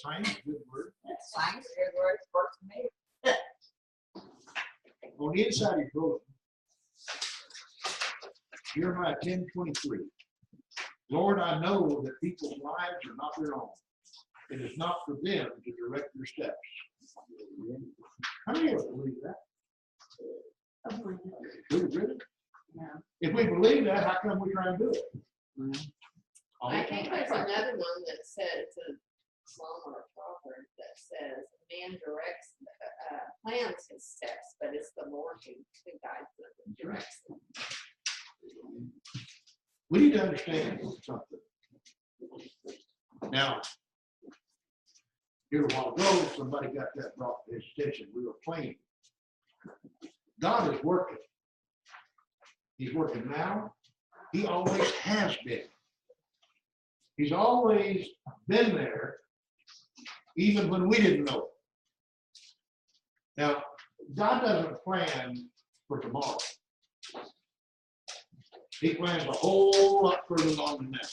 science is a good word. Science is a good word. It works for me. On the inside of your bulletin, Jeremiah 10:23. Lord, I know that people's lives are not their own. It is not for them to direct their steps. How many of us believe that? Do we really? No. If we believe that, how come we try and do it? I think there's another one that says, a psalm or a proverb that says, man directs, plans his steps, but it's the Lord who guides them and directs them. We need to understand something. Now, here a while ago, somebody got that brought to his attention. We were playing. God is working. He's working now. He always has been. He's always been there, even when we didn't know it. Now, God doesn't plan for tomorrow. He plans a whole lot further along than that.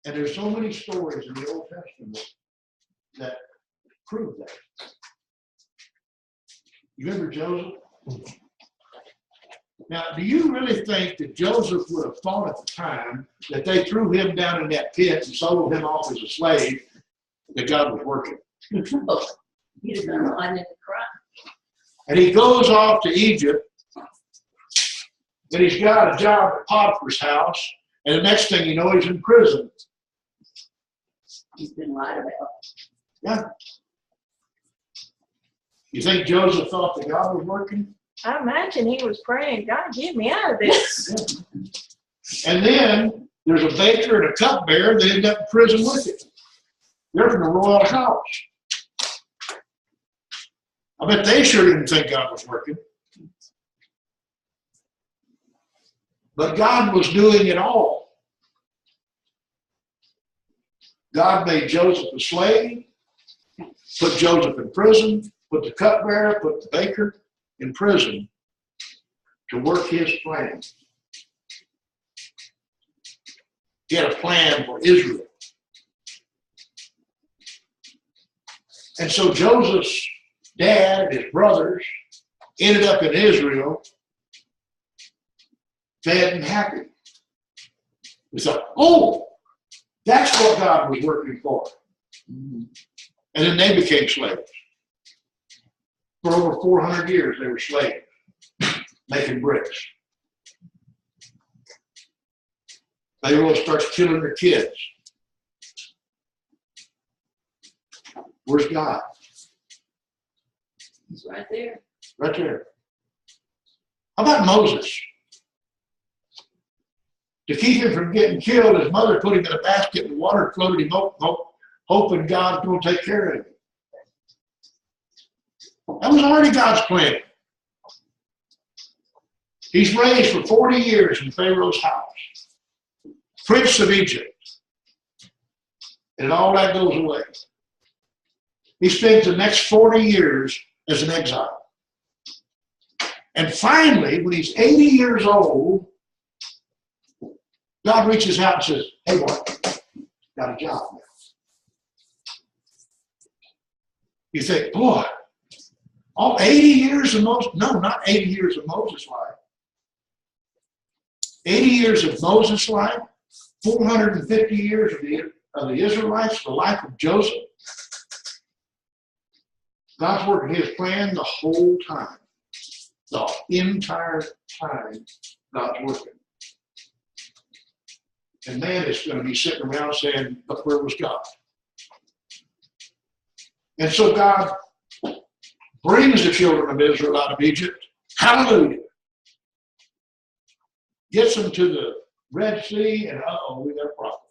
And there's so many stories in the Old Testament that prove that. You remember Joseph? Now, do you really think that Joseph would have thought at the time that they threw him down in that pit and sold him off as a slave, that God was working? He'd have been running and crying. And he goes off to Egypt, and he's got a job at Potiphar's house, and the next thing you know, he's in prison. He's been lied about. Yeah. You think Joseph thought that God was working? I imagine he was praying, God, get me out of this. Yeah. And then there's a baker and a cupbearer that end up in prison with him. They're from the royal house. I bet they sure didn't think God was working. But God was doing it all. God made Joseph a slave, put Joseph in prison, put the cupbearer, put the baker in prison to work his plan. He had a plan for Israel. And so Joseph's dad, his brothers, ended up in Israel, fed and happy. We thought, oh, that's what God was working for. And then they became slaves. For over 400 years, they were slaves, making bricks. Pharaoh starts killing their kids. Where's God? He's right there. Right there. How about Moses? To keep him from getting killed, his mother put him in a basket and the water floated him up, hoping God's going to take care of him. That was already God's plan. He's raised for 40 years in Pharaoh's house, Prince of Egypt. And all that goes away. He spends the next 40 years as an exile. And finally, when he's 80 years old, God reaches out and says, hey, boy, got a job now. You think, boy, all 80 years of Moses? No, not 80 years of Moses' life. 80 years of Moses' life, 450 years of the Israelites, the life of Joseph. God's working his plan the whole time. The entire time God's working. And man is going to be sitting around saying, but where was God? And so God brings the children of Israel out of Egypt. Hallelujah. Gets them to the Red Sea, and we got a problem.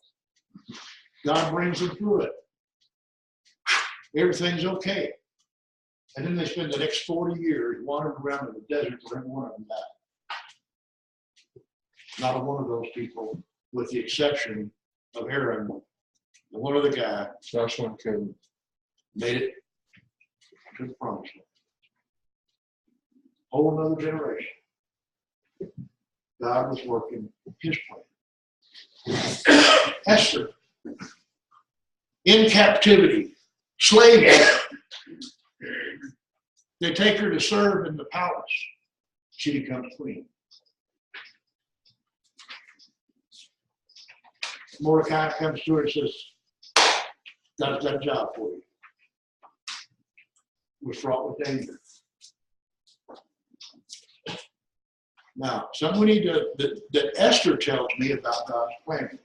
God brings them through it. Everything's okay. And then they spend the next 40 years wandering around in the desert for every one of them died. Not a one of those people, with the exception of Aaron, the one other guy, Joshua and Caleb, made it to the promised land. Whole another generation. God was working his plan. Esther in captivity, slavery. They take her to serve in the palace. She becomes queen. Mordecai comes to her and says, God's got a job for you. We're fraught with danger. Now, somebody that Esther tells me about God's plan.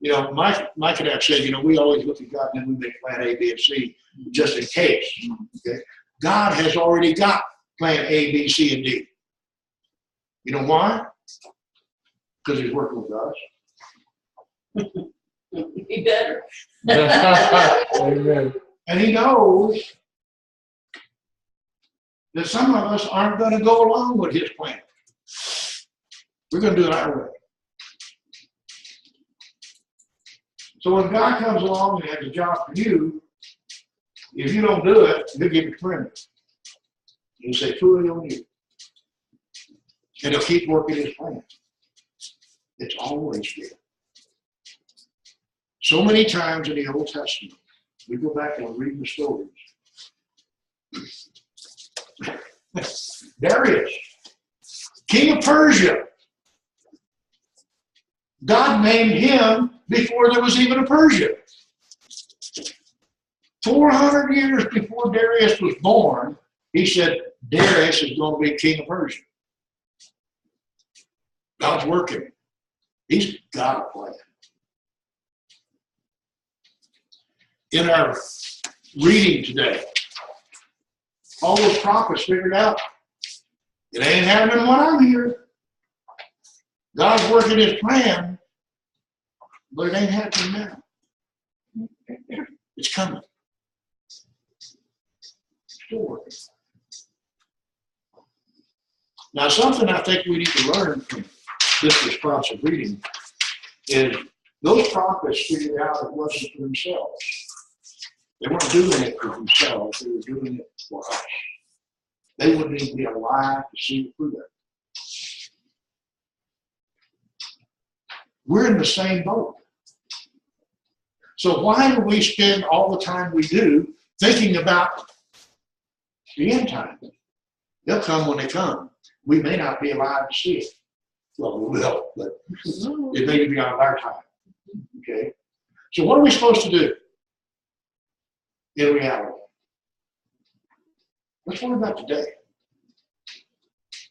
You know, Mike and I said, you know, we always look at God and then we make plan A, B, and C just in case. Okay? God has already got plan A, B, C, and D. You know why? Because he's working with us. He better. Amen. And he knows that some of us aren't going to go along with his plan. We're going to do it our way. So when God comes along and has a job for you, if you don't do it, he'll give you perimeter. He'll say, truly on you. And he'll keep working his plan. It's always there. So many times in the Old Testament, we go back and read the stories. Darius, king of Persia. God named him before there was even a Persia. 400 years before Darius was born, he said, Darius is going to be king of Persia. God's working. He's got a plan. In our reading today, all those prophets figured out it ain't happening when I'm here. God's working his plan, but it ain't happening now. It's coming. Still working. Now, something I think we need to learn from this responsive reading is those prophets figured out it wasn't for themselves. They weren't doing it for themselves. They were doing it for us. They wouldn't even be alive to see the fruit of it. We're in the same boat. So why do we spend all the time we do thinking about the end time? They'll come when they come. We may not be alive to see it. Well, we will, but it may be on our time. Okay? So what are we supposed to do in reality? Let's worry about today.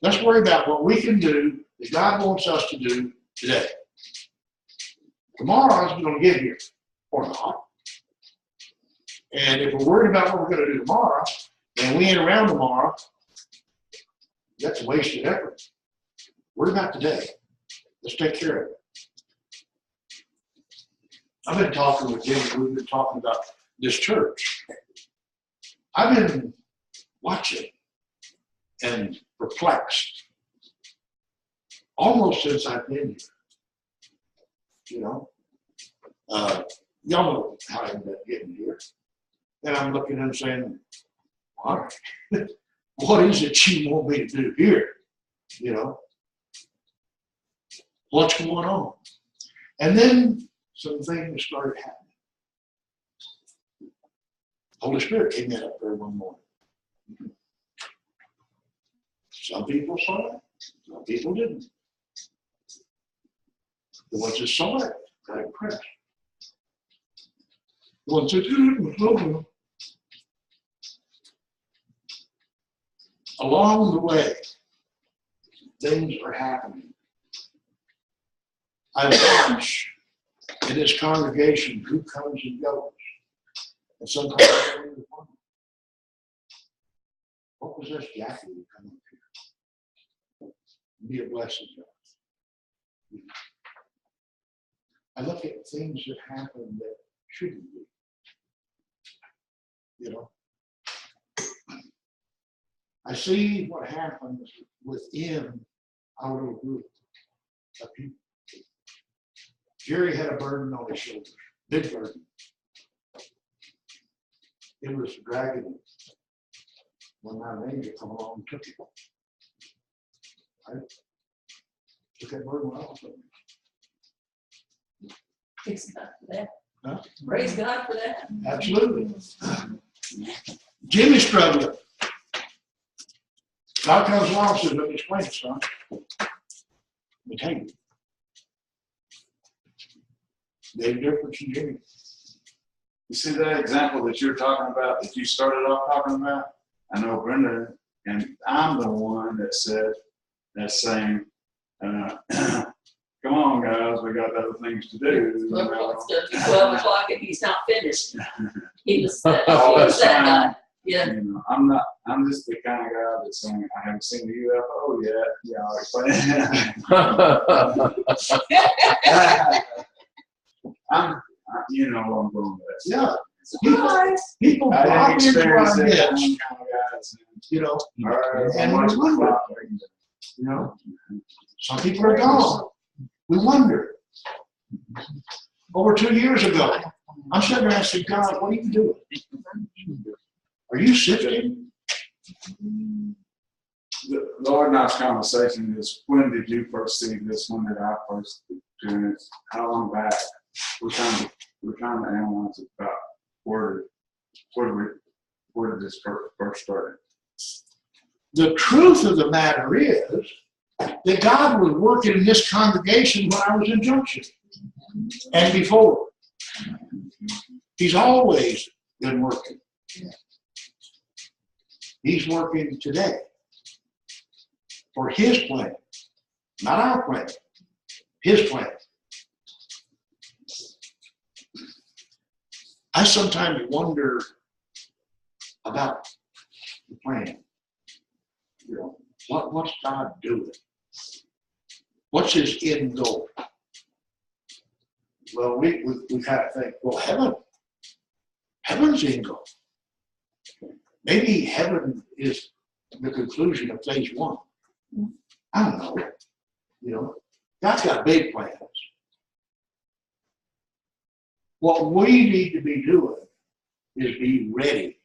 Let's worry about what we can do that God wants us to do today. Tomorrow is going to get here, or not. And if we're worried about what we're going to do tomorrow, and we ain't around tomorrow, that's a wasted effort. Worry about today. Let's take care of it. I've been talking with Jimmy. We've been talking about this church. I've been watching and perplexed almost since I've been here. You know, y'all know how I ended up getting here. And I'm looking at him saying, all right, what is it you want me to do here? You know, what's going on? And then some things started happening. Holy Spirit came in up there one morning. Some people saw it, some people didn't. The ones that saw it got impressed. The ones that didn't, along the way, things are happening. I watch in this congregation who comes and goes. And sometimes I wonder, what was this Jackie to come up here? Be a blessing to us. I look at things that happen that shouldn't be. You know? I see what happens within our little group of people. Jerry had a burden on his shoulders, big burden. It was dragging him. One night an angel come along and took it. I took that burden off of him. It's not that. Praise God for that. Absolutely. Jimmy's struggling. God comes along and says, let me explain it, son. Let me tell you. There's a difference in Jimmy. You see that example that you're talking about, that you started off talking about? I know Brenda, and I'm the one that said that same, come on, guys, we got other things to do. It's gonna be 12 o'clock and he's not finished. He was All that that's fine. guy. Yeah. You know, I'm just the kind of guy that's saying, I haven't seen the UFO yet. Yeah, I'll explain. You know where I'm going with this. Yeah. Surprise. People I drop didn't into our experience that. I'm midst, kind of guy that's, you know, all right, and how much we wonder, was you know, some people are gone. We wonder. Over 2 years ago, I'm sitting there asking God, what are you doing? Are you sifting? The Lord and I's conversation is, when did you first see this? When did I first experience? How long back? We're trying to analyze it about where did this first start? The truth of the matter is that God was working in this congregation when I was in Junction and before. He's always been working. He's working today for His plan, not our plan, His plan. I sometimes wonder about the plan. You know, what's God doing? What's His end goal? Well, we kind of think, well, heaven's end goal. Maybe heaven is the conclusion of phase 1. I don't know. You know, God's got big plans. What we need to be doing is be ready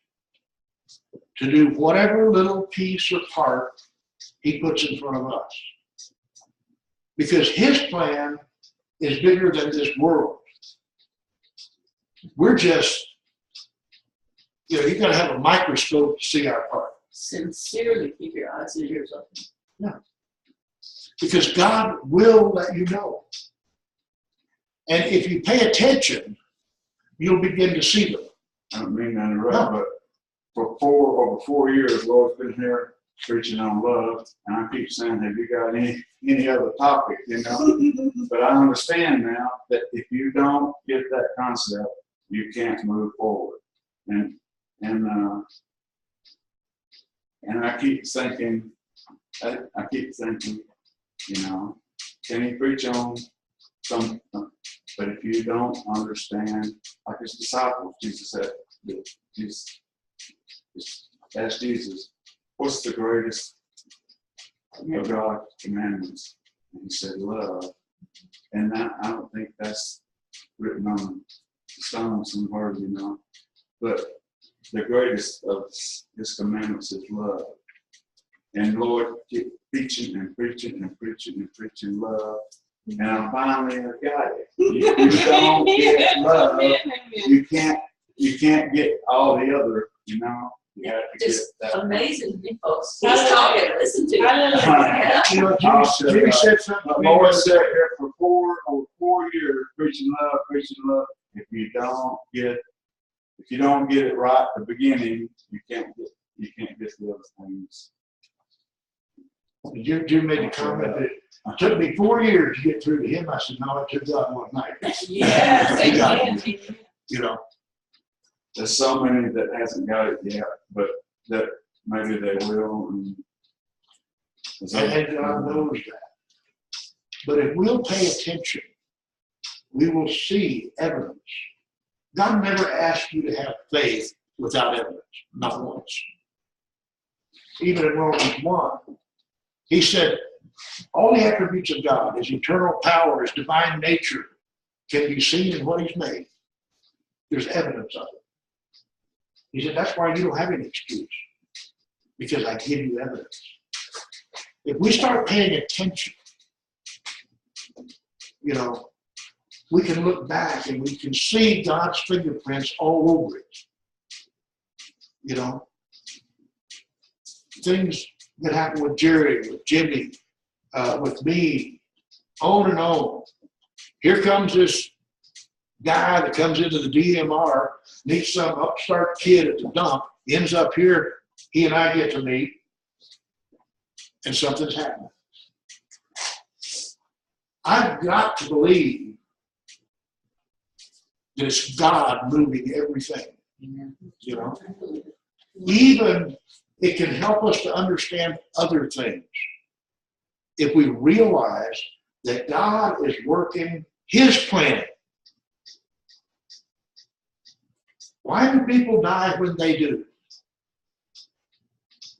to do whatever little piece or part He puts in front of us. Because His plan is bigger than this world. We're just, you know, you got to have a microscope to see our part. Sincerely keep your eyes and ears open. Because God will let you know. And if you pay attention, you'll begin to see them. I don't mean to interrupt, but for over 4 years, Lord's been here preaching on love, and I keep saying, have you got any other topic, you know? But I understand now that if you don't get that concept, you can't move forward. And I keep thinking, you know, can he preach on something? But if you don't understand, like his disciples, Jesus said, Jesus asked Jesus, what's the greatest of God's commandments? And he said, love. And I don't think that's written on the stone somewhere, you know. But the greatest of his commandments is love. And Lord, keep preaching and preaching and preaching and preaching love. And I finally got it. You don't get love. You can't get all the other, you know. You have to Just get that. amazing people. He's talking, listen to him. You know, Jimmy said something. The Lord sat here for over 4 years preaching love, preaching love. If you don't get it right at the beginning, you can't get the other things. Jim made a comment that it took me 4 years to get through to him. I said, no, it took God 1 night. Yes, He got amen. it. You know, There's so many that hasn't got it yet, but that maybe they will. And and God knows that. But if we'll pay attention, we will see evidence. God never asked you to have faith without evidence, not once. Even in Romans 1, he said, all the attributes of God, his eternal power, his divine nature, can be seen in what he's made. There's evidence of it. He said, that's why you don't have any excuse, because I give you evidence. If we start paying attention, you know, we can look back and we can see God's fingerprints all over it. You know, things that happened with Jerry, with Jimmy, with me, on and on. Here comes this guy that comes into the DMR, meets some upstart kid at the dump, ends up here, he and I get to meet, and something's happening. I've got to believe that it's God moving everything, you know. Even it can help us to understand other things if we realize that God is working his plan. Why do people die when they do?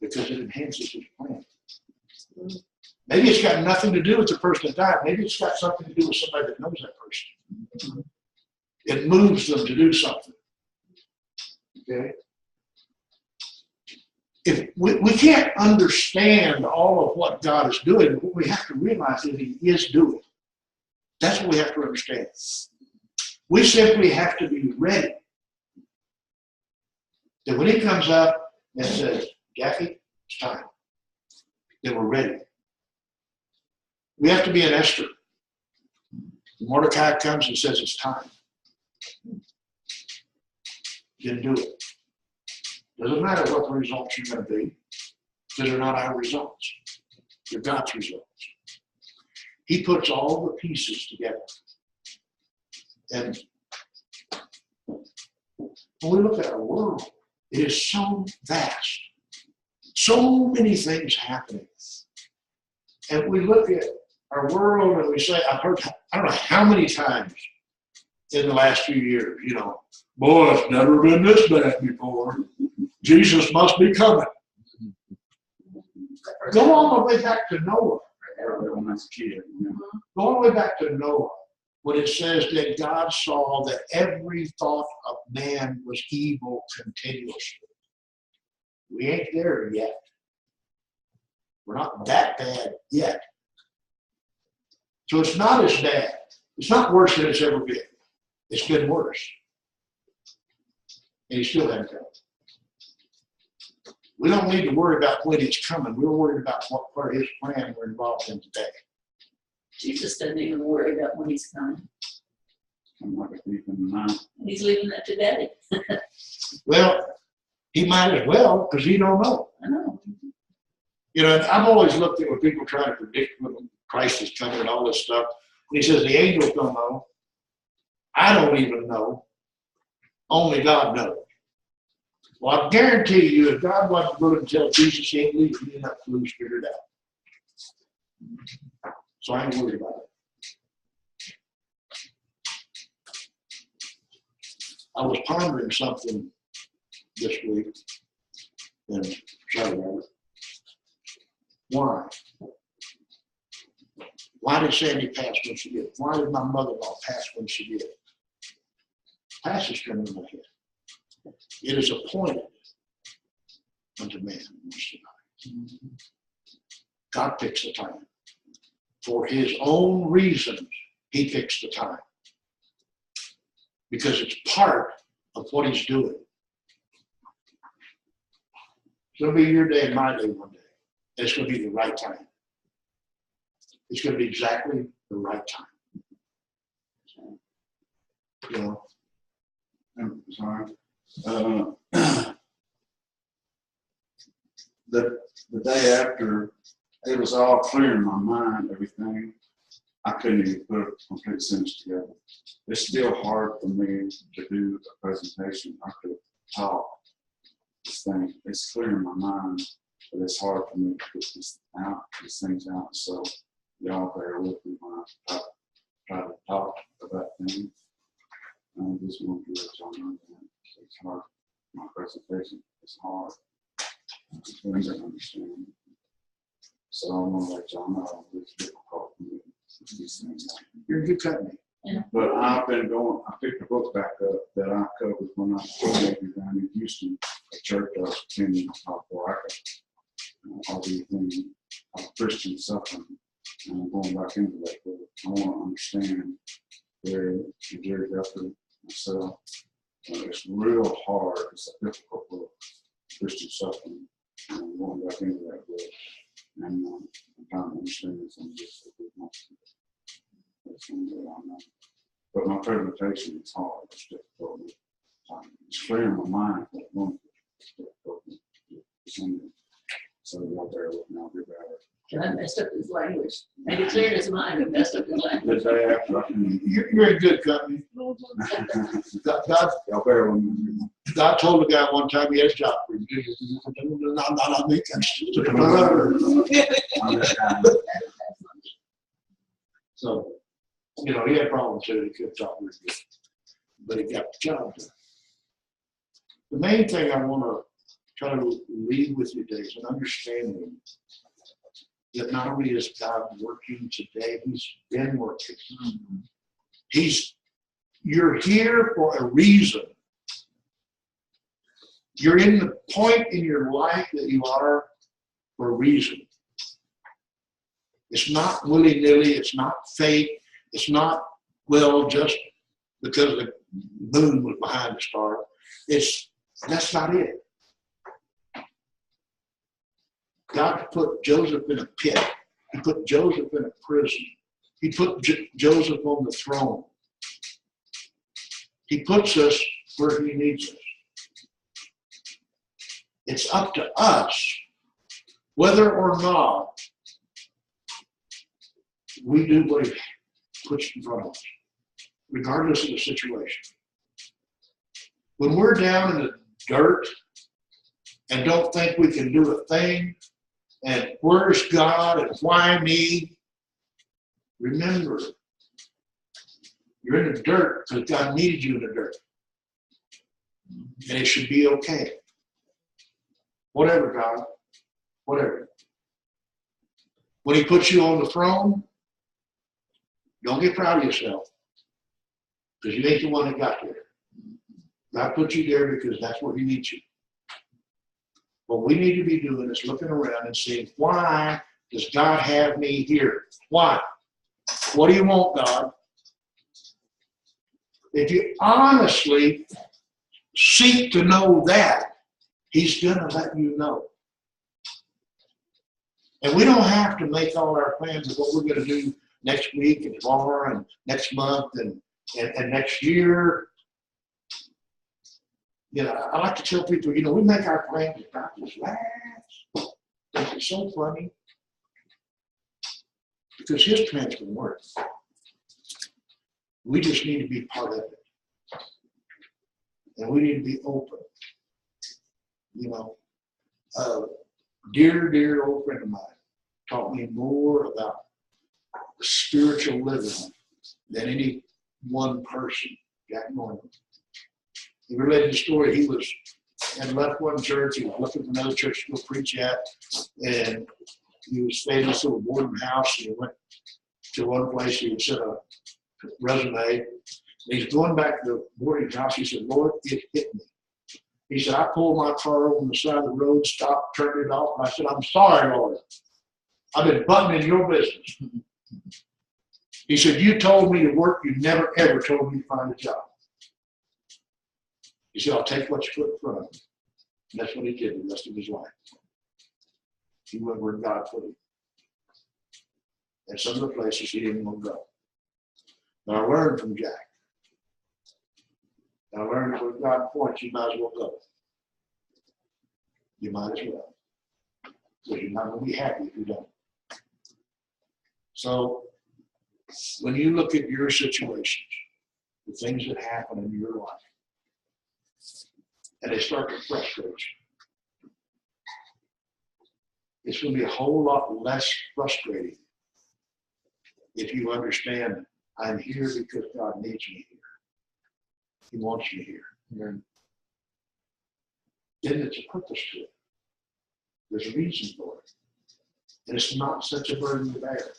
Because it enhances his plan. Maybe it's got nothing to do with the person that died. Maybe it's got something to do with somebody that knows that person. It moves them to do something. Okay? If we can't understand all of what God is doing, what we have to realize is he is doing. That's what we have to understand. We simply have to be ready. That when he comes up and says, Jackie, it's time, then we're ready. We have to be an Esther. Mordecai comes and says it's time. Then do it. Doesn't matter what the results are going to be, because they're not our results. They're God's results. He puts all the pieces together. And when we look at our world, it is so vast. So many things happening. And we look at our world and we say, I've heard, I don't know how many times in the last few years, you know, boy, it's never been this bad before. Jesus must be coming. Go all the way back to Noah. When I was a kid, you know. Go all the way back to Noah, when it says that God saw that every thought of man was evil continuously. We ain't there yet. We're not that bad yet. So it's not as bad. It's not worse than it's ever been. It's been worse. And he still hasn't come. We don't need to worry about when he's coming. We're worried about what part of his plan we're involved in today. Jesus doesn't even worry about when he's coming. I'm like a thief in the night. He's leaving that to daddy. Well, he might as well, because he don't know. I know. You know, I've always looked at when people try to predict when Christ is coming and all this stuff. And he says the angels don't know. I don't even know. Only God knows. Well, I guarantee you, if God wasn't willing to tell Jesus he ain't leaving, he'd have to lose figured out. So I ain't worried about it. I was pondering something this week, and sorry about it. Why? Why did Sandy pass when she did? Why did my mother-in-law pass when she did? Passes come in my head. It is appointed unto man once to die. God picks the time. For his own reasons, he picks the time. Because it's part of what he's doing. It's going to be your day and my day one day. And it's going to be the right time. It's going to be exactly the right time. You know? I'm sorry. The day after, it was all clear in my mind, everything. I couldn't even put a complete sentence together. It's still hard for me to do a presentation. I could talk this thing. It's clear in my mind, but it's hard for me to get these things out. So y'all bear with me when I try to talk about things. I just want to let y'all know that it's hard. My presentation is hard. I don't understand. So I'm gonna let y'all know it's difficult for me. These things happen. You're a good company. But I've been going, I picked the book back up that I covered when I was teenager down in Houston, a church I was attending before I could, all these things of Christian suffering. And I'm going back into that book. I want to understand Jerry, Jerry Guthrie, myself. It's real hard. It's a difficult book. Christian suffering. And I'm going back into that book. And I'm trying to understand some of this. But my presentation is hard. It's difficult. It's clear in my mind. But it's difficult. So y'all bear with me. I'll be better. John messed up his language. Made it clear in his mind, but messed up his The language. day after, I can. You're in good company. God, Y'all bear with me. God told the guy one time he had a job for him. I'm just kind So, you know, he had problems too. He couldn't talk very good, but he got the job done. The main thing I want to try to leave with you today is an understanding that not only is God working today, He's been working. You're here for a reason. You're in the point in your life that you are for a reason. It's not willy-nilly, it's not fate, it's not, well, just because the moon was behind the star. That's not it. God put Joseph in a pit. He put Joseph in a prison. He put Joseph on the throne. He puts us where He needs us. It's up to us whether or not we do what He puts in front of us, regardless of the situation. When we're down in the dirt and don't think we can do a thing, and where's God and why me? Remember, you're in the dirt because God needed you in the dirt. And it should be okay. Whatever, God. Whatever. When He puts you on the throne, don't get proud of yourself. Because you ain't the one that got there. God put you there because that's where He needs you. What we need to be doing is looking around and saying, why does God have me here? Why? What do you want, God? If you honestly seek to know that, He's going to let you know. And we don't have to make all our plans of what we're going to do next week and tomorrow and next month and next year. You know, I like to tell people, you know, we make our plans about this last. It's so funny. Because His plans can work. We just need to be part of it. And we need to be open. You know, dear old friend of mine taught me more about spiritual living than any one person, Jack Norman. He related the story. He was had left one church. He was looking for another church to go preach at, and he was staying in this little boarding house. And he went to one place. He would send a resume. And he's going back to the boarding house. He said, "Lord, it hit me." He said, "I pulled my car over on the side of the road, stopped, turned it off, and I said, 'I'm sorry, Lord. I've been butting in your business.'" He said, "You told me to work. You never, ever told me to find a job." He said, "I'll take what you put in front of me." And that's what he did the rest of his life. He went where God put him. And some of the places he didn't want to go. But I learned from Jack. And I learned that when God points, you might as well go. You might as well. Because you're not going to be happy if you don't. So, when you look at your situations, the things that happen in your life, and they start to frustrate you, it's going to be a whole lot less frustrating if you understand I'm here because God needs me here. He wants me here. Then it's a purpose to it. There's a reason for it. And it's not such a burden to bear.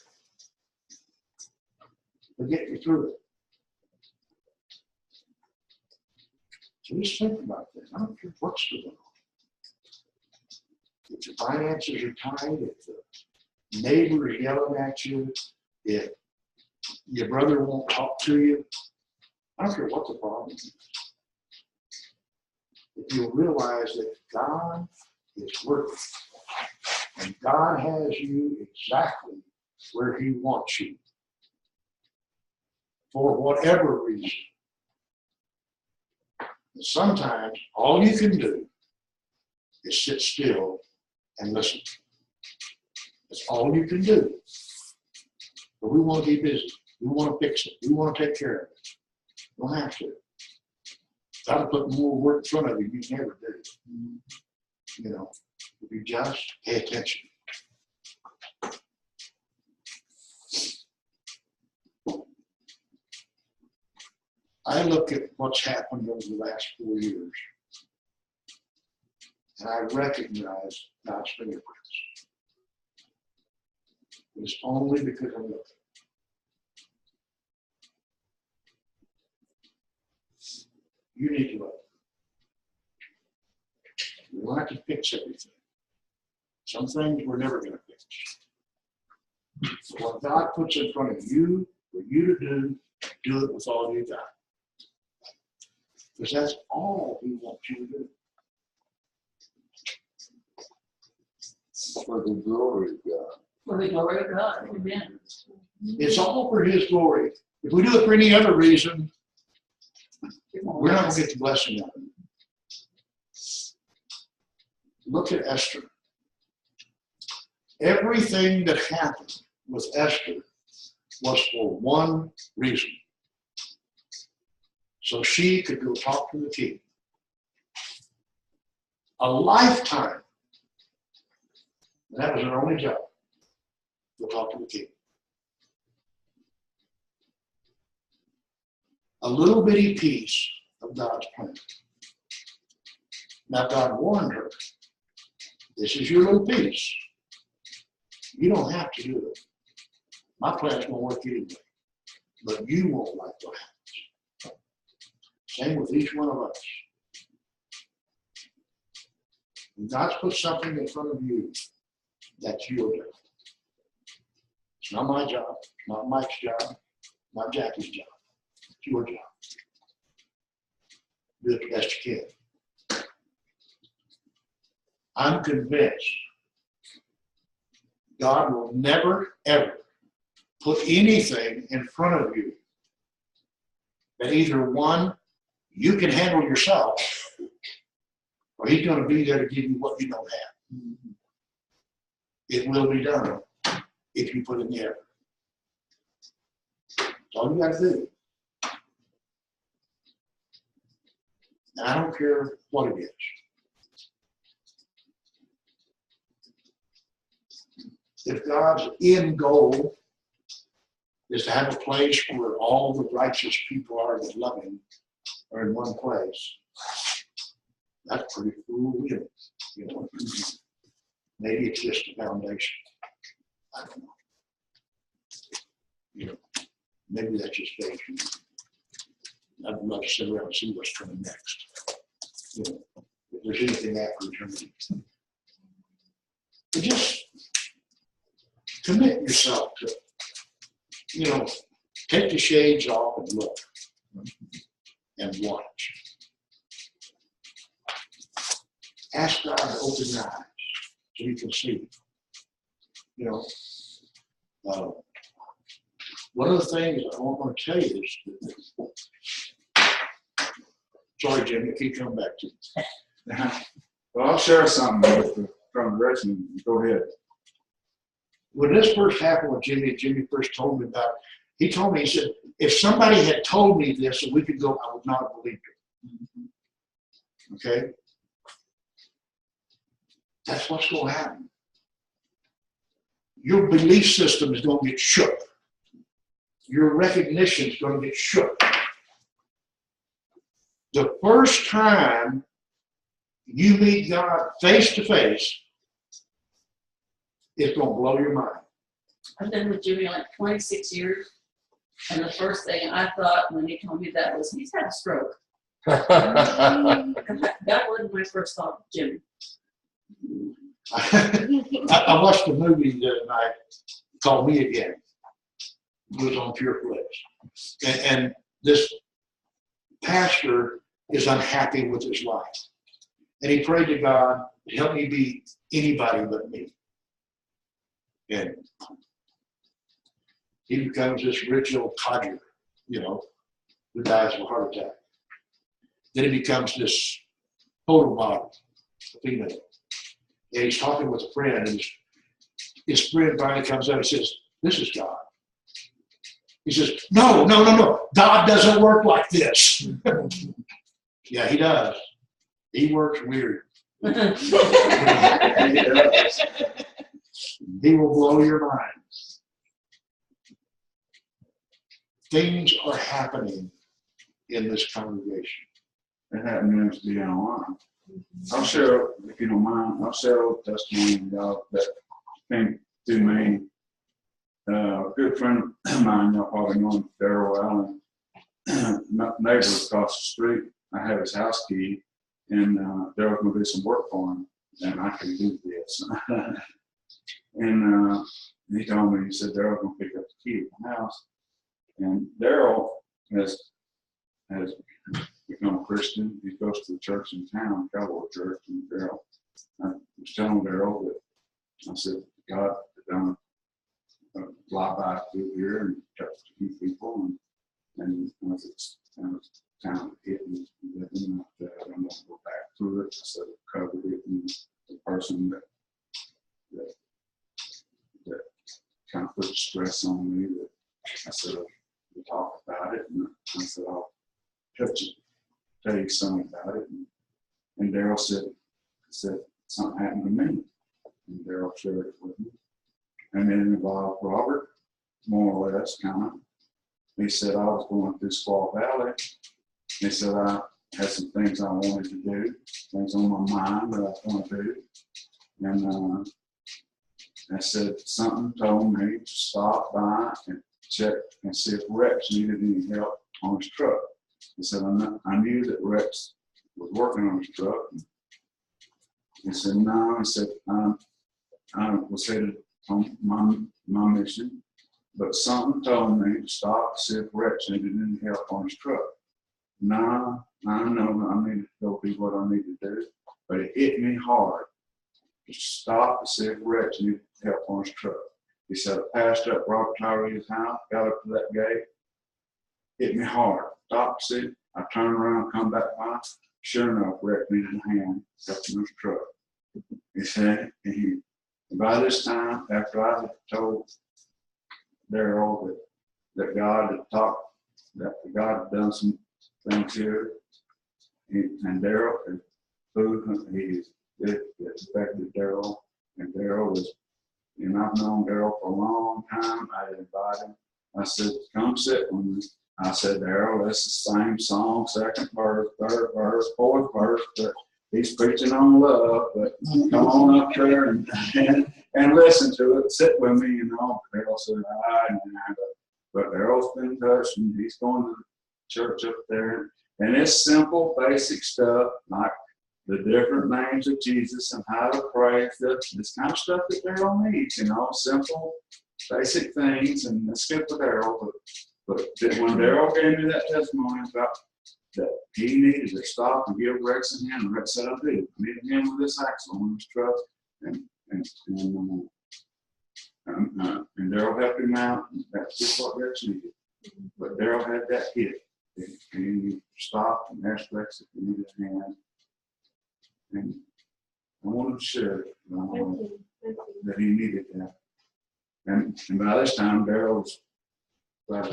It'll get you through it. So just think about this. I don't care what's going on. If your finances are tight, if the neighbor is yelling at you, if your brother won't talk to you, I don't care what the problem is. If you realize that God is working, and God has you exactly where He wants you, for whatever reason. And sometimes all you can do is sit still and listen. That's all you can do. But we want to be busy. We want to fix it. We want to take care of it. You don't have to. God will put more work in front of you you never do. You know, if you just pay attention. I look at what's happened over the last 4 years, and I recognize God's fingerprints. It's only because I'm looking. You need to look. We don't have to fix everything. Some things we're never going to fix. So what God puts in front of you, for you to do it with all you got. Because that's all He wants you to do. For the glory of God. For the glory of God. Amen. It's all for His glory. If we do it for any other reason, we're not going to get the blessing of it. Look at Esther. Everything that happened with Esther was for one reason. So she could go talk to the king. A lifetime. That was her only job. Go talk to the king. A little bitty piece of God's plan. Now God warned her, this is your little piece. You don't have to do it. My plan's going to work anyway. But you won't like what happens. Same with each one of us. When God's put something in front of you, that's your job. It's not my job, not Mike's job, not Jackie's job. It's your job. Do it the best you can. I'm convinced God will never, ever put anything in front of you that either one, you can handle yourself, or He's going to be there to give you what you don't have. It will be done if you put in the effort. That's all you got to do. And I don't care what it is. If God's end goal is to have a place where all the righteous people are that love Him are in one place, that's pretty cool. You know, maybe it's just a foundation. I don't know. You know, maybe that's just faith. I'd love to sit around and see what's coming next. You know, if there's anything after eternity. But just commit yourself to, you know, take the shades off and look and watch. Ask God to open your eyes so you can see. You know, one of the things I want to tell you is, sorry, Jimmy, I keep coming back to you. Well, I'll share something from the Richmond. Go ahead. When this first happened with Jimmy, Jimmy first told me about it. He told me, he said, if somebody had told me this a week ago, I would not have believed it. Okay? That's what's going to happen. Your belief system is going to get shook. Your recognition is going to get shook. The first time you meet God face to face, it's going to blow your mind. I've been with Jimmy like 26 years. And the first thing I thought when he told me that was, he's had a stroke. That wasn't my first thought of Jimmy. I watched a movie the other night called Me Again. was on pure flesh. And this pastor is unhappy with his life. And he prayed to God, help me be anybody but me. And he becomes this rich old codger, who dies of a heart attack. Then he becomes this total model, female. And he's talking with a friend, and his friend finally comes out and says, this is God. He says, no. God doesn't work like this. Yeah, he does. He works weird. He will blow your mind. Things are happening in this congregation. It happened to be online. I'll share, if you don't mind, I'll share a testimony y'all that came to me. A good friend of mine, y'all probably know him, Darrell Allen, neighbor across the street. I have his house key, and there was going to do some work for him, and I could do this. And he told me, he said, Darrell's going to pick up the key at the house. And Darrell has become a Christian. He goes to the church in town, Cowboy Church. And Darrell, I was telling Darrell that I said, God had done a flyby through here and touched a few people, and I was town hitting living up there. I'm going to go back through it. I said, covered it, and the person that kind of put stress on me, that I said, we talked about it, and I said, I'll tell you something about it. And Darrell said, something happened to me. And Darrell shared it with me. And then it involved Robert, more or less, kind of. He said, I was going through Squaw Valley. He said, I had some things I wanted to do, things on my mind that I was going to do. And I said, something told me to stop by and check and see if Rex needed any help on his truck. He said, I knew that Rex was working on his truck. He said, no. He said, I was headed on my mission, but something told me to stop to see if Rex needed any help on his truck. No, I know I needed to go do what I need to do, but it hit me hard to stop to see if Rex needed help on his truck. He said, I passed up Robert Tyree's house, got up to that gate, hit me hard. Stopped to see, I turned around, come back by. Sure enough, Rex needed a hand helping his truck. He said, and by this time, after I had told Darrell that God had talked, that God had done some things here, and Darrell had food, it affected Darrell, and Darrell was, and I've known Darrell for a long time. I invited him. I said, come sit with me. I said, Darrell, this is the same song, second verse, third verse, fourth verse, but he's preaching on love, but come on up there and listen to it, sit with me, Darrell said, but Darrell's been touched, and he's going to the church up there, and it's simple, basic stuff, like the different names of Jesus and how to pray, this kind of stuff that Darrell needs, simple, basic things, and that's good for Darrell, but when Darrell gave me that testimony about that he needed to stop and give Rex a hand, and Rex said, I do. I need a hand with this axle on this truck, and Darrell helped him out, and that's just what Rex needed. But Darrell had that hit. He stopped and asked Rex if he needed a hand. And I wanted to share it, that he needed that. And by this time, Darrell was glad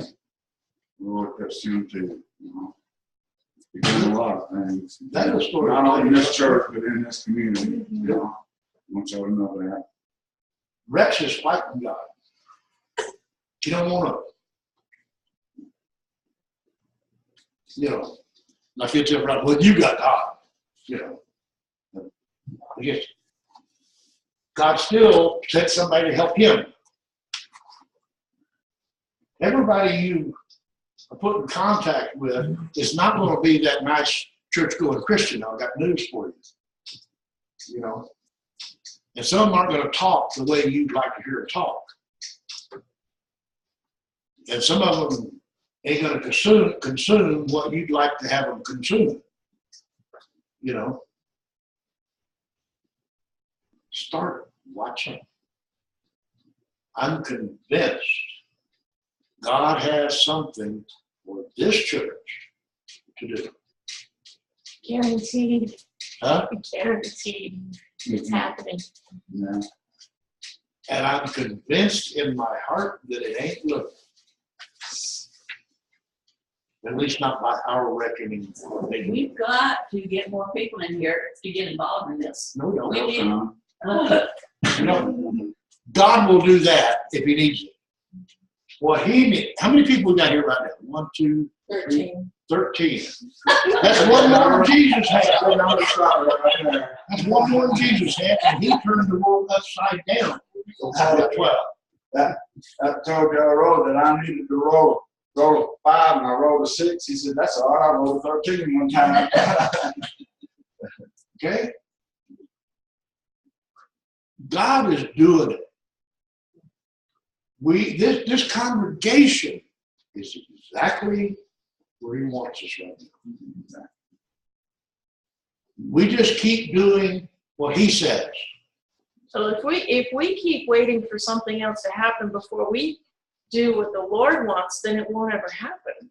the Lord touched him too. He's done a lot of things. That was for not only in this church, but in this community. I want y'all to know that. Rex is fighting God. You don't want to, like it's right. Well, you got God. I guess God still sent somebody to help him. Everybody you are put in contact with is not going to be that nice church-going Christian. I've got news for you. And some aren't going to talk the way you'd like to hear it talk. And some of them ain't gonna consume what you'd like to have them consume. You know? Start watching. I'm convinced God has something for this church to do. Guaranteed, Huh? guaranteed, it's happening. Yeah. And I'm convinced in my heart that it ain't little. At least not by our reckoning. We've got to get more people in here to get involved in this. No, we don't. We need, No. God will do that if he needs it. What he needs, how many people we got here right now? 1, 2, 13. 13. That's one more than Jesus had. That's one more than Jesus had, and he turned the world upside down. Out of 12. I told Joe Road that I needed to roll a 5 and I rolled a 6. He said, that's all right, I rolled a 13 one time. Okay? God is doing it. This congregation is exactly where he wants us right now. We just keep doing what he says. So if we keep waiting for something else to happen before we do what the Lord wants, then it won't ever happen.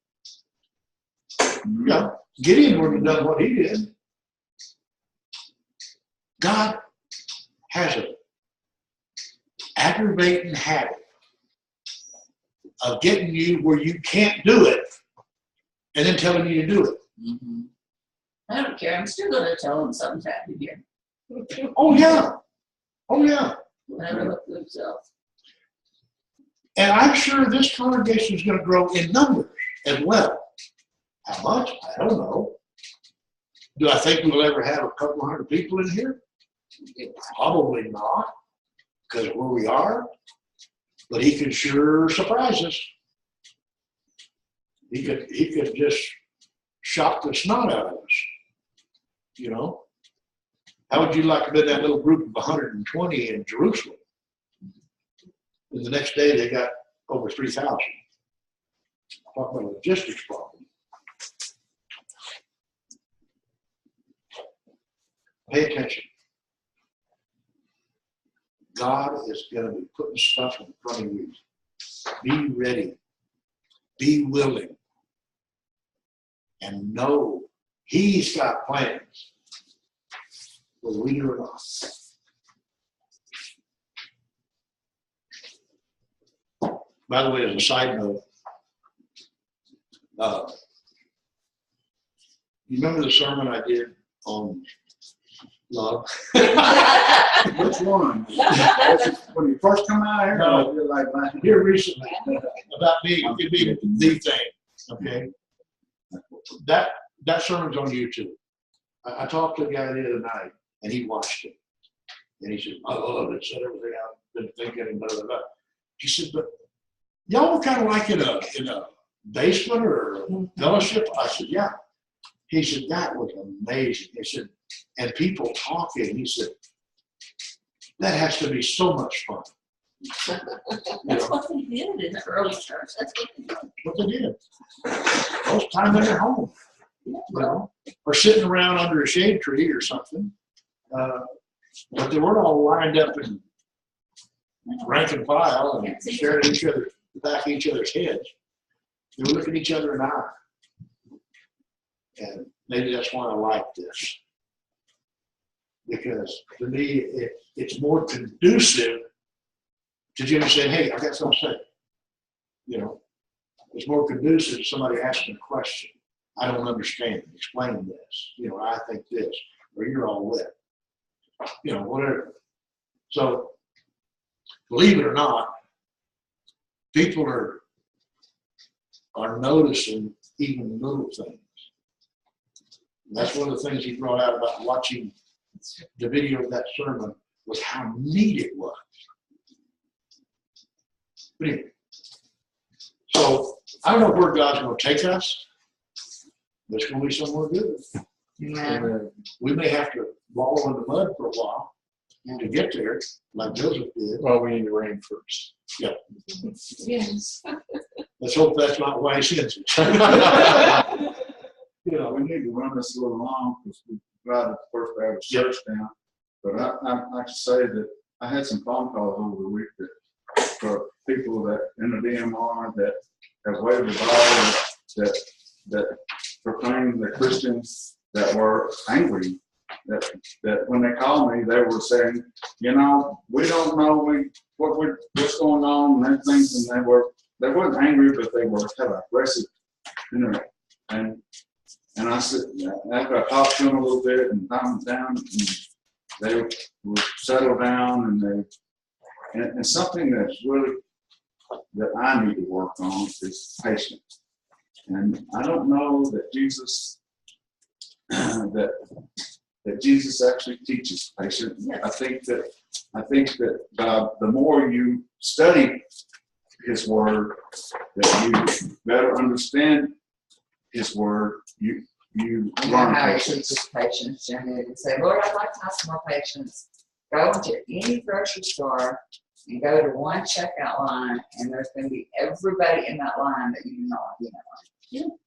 Yeah, Gideon wouldn't have done what he did. God has an aggravating habit of getting you where you can't do it and then telling you to do it. I don't care, I'm still gonna tell them something's happening here. Oh, yeah. Oh, yeah. Let them look for themselves. And I'm sure this congregation is going to grow in numbers as well. How much? I don't know. Do I think we'll ever have a couple hundred people in here? Probably not, because of where we are. But he could sure surprise us. He could just shock the snot out of us. You know? How would you like to be in that little group of 120 in Jerusalem? And the next day they got over 3,000. Talk about a logistics problem. Pay attention. God is going to be putting stuff in front of you. Be ready. Be willing. And know he's got plans. Whether we do or not. By the way, as a side note, you remember the sermon I did on love? Which one? When you first come out here, No. you're like, man. Here recently, about me, it being the thing, okay? That sermon's on YouTube. I talked to a guy the other night, and he watched it. And he said, I love it, said everything I've been thinking, and blah, blah, blah. He said, but y'all were kind of like in a basement or a fellowship? I said, yeah. He said, that was amazing. He said, and people talking. He said, that has to be so much fun. That's what they did in the early church. That's what they did. What they did. Most time in their home, you know, or sitting around under a shade tree or something. But they weren't all lined up in rank and file and staring at each other, the back of each other's heads. They were looking each other in the eye. And maybe that's why I like this. Because to me, it's more conducive to Jimmy saying, hey, I got something to say. You know, it's more conducive to somebody asking a question. I don't understand. Explain this. You know, I think this. Or you're all wet. You know, whatever. So, believe it or not, people are noticing even little things. And that's one of the things he brought out about watching the video of that sermon was how neat it was. But anyway, so I don't know where God's going to take us, but it's going to be somewhere good. And we may have to wallow in the mud for a while to get there, like Joseph did. Well, we need to rain first. Yes. Let's hope that's not why he sends it. You know, We need to run this a little long because we got the First Baptist Church down. But I can say that I had some phone calls over the week that for people that in the DMR that have waved the Bible, that proclaim the Christians that were angry, that when they called me, they were saying, you know, we don't know what's going on and things, and they weren't angry, but they were kind of aggressive, you know, and I said, after I talked to them a little bit and calmed them down, and they would settle down, and something that's really that I need to work on is patience. And I don't know that Jesus that Jesus actually teaches patience. Yes. I think that the more you study His Word, that you better understand His Word. You You know learn how he patience. teaches patience, Jimmy. You say, Lord, I'd like to have some more patience. Go into any grocery store and go to one checkout line, and there's going to be everybody in that line that you do not want to be in that line. You know,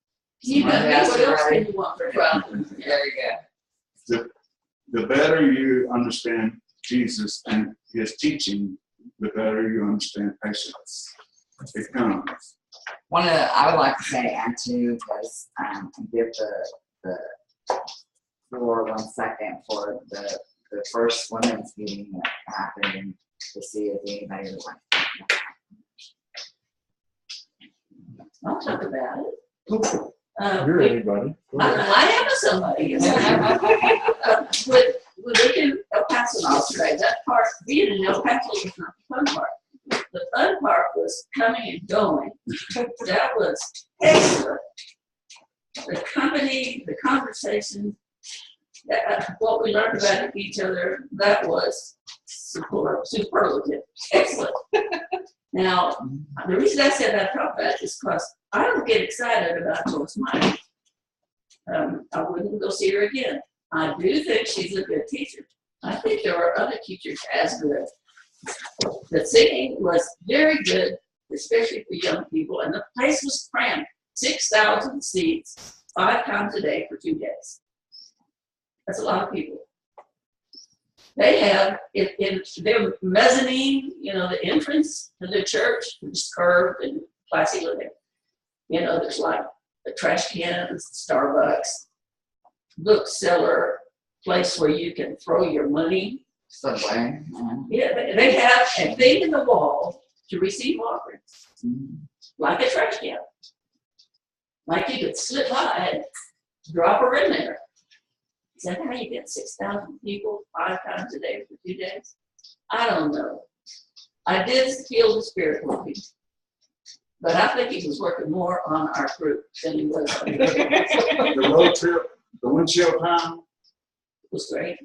Yes, what else right. can you want for problems? There you go. The better you understand Jesus and His teaching, the better you understand patience. It comes. I would like to say add to because give the floor 1 second for the first women's meeting that happened and to see if anybody would like to. I'll talk about it. you're anybody. I am somebody. With looking El Paso yesterday, that part, being in El Paso was not the fun part. The fun part was coming and going. That was excellent. The company, the conversation, what we learned about each other, that was superlative. Excellent. Now, the reason I said I talk about it is because I don't get excited about Joyce Meyer. I wouldn't go see her again. I do think she's a good teacher. I think there are other teachers as good. The singing was very good, especially for young people, and the place was crammed. 6,000 seats, 5 times a day for 2 days. That's a lot of people. They have, in their mezzanine, you know, the entrance to the church is curved and classy looking. You know, there's like the trash cans, Starbucks, bookseller, place where you can throw your money. Subway. Yeah, they have a thing in the wall to receive offerings, like a trash can. Like you could slip by and drop her in there. Is that how you get 6,000 people 5 times a day for 2 days? I don't know. I did feel the Spirit working, but I think He was working more on our group than He was on the group. The road trip, the windshield time. It was great.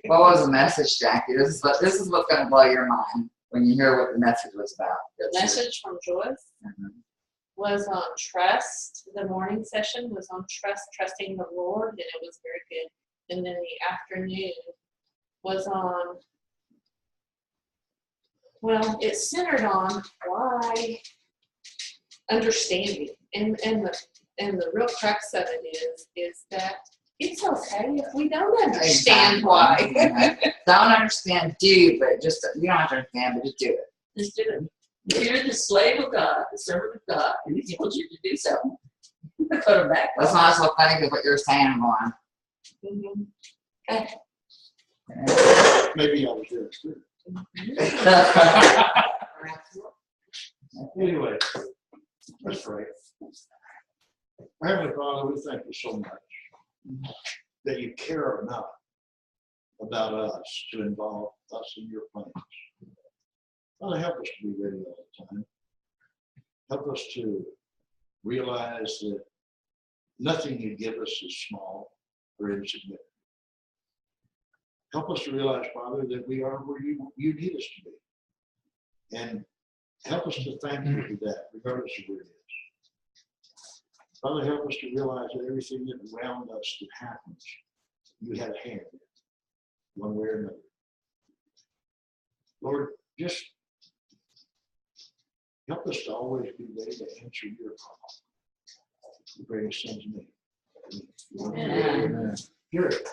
What was the message, Jackie? This is what's going to blow your mind when you hear what the message was about. The message from Joyce was on trust. The morning session was on trusting the Lord, and it was very good. And then the afternoon was on, well, it centered on why understanding. And the real crux of it is that it's okay if we don't understand why. Don't understand, but just, you don't have to understand, but just do it. Just do it. If you're the slave of God, the servant of God, and He tells you to do something, put Him back. That's not so funny because what you're saying, Lauren. Maybe I was there too. Anyway, let's pray. Heavenly Father, we thank you so much that you care enough about us to involve us in your plans. Father, help us to be ready all the time. Help us to realize that nothing you give us is small or insignificant. Help us to realize, Father, that we are where you need us to be. And help us to thank you for that, regardless of where it is. Father, help us to realize that everything that around us that happens, you had a hand in it, one way or another. Lord, just Help us to always be ready to answer your call. The greatest son's name. Amen. Period.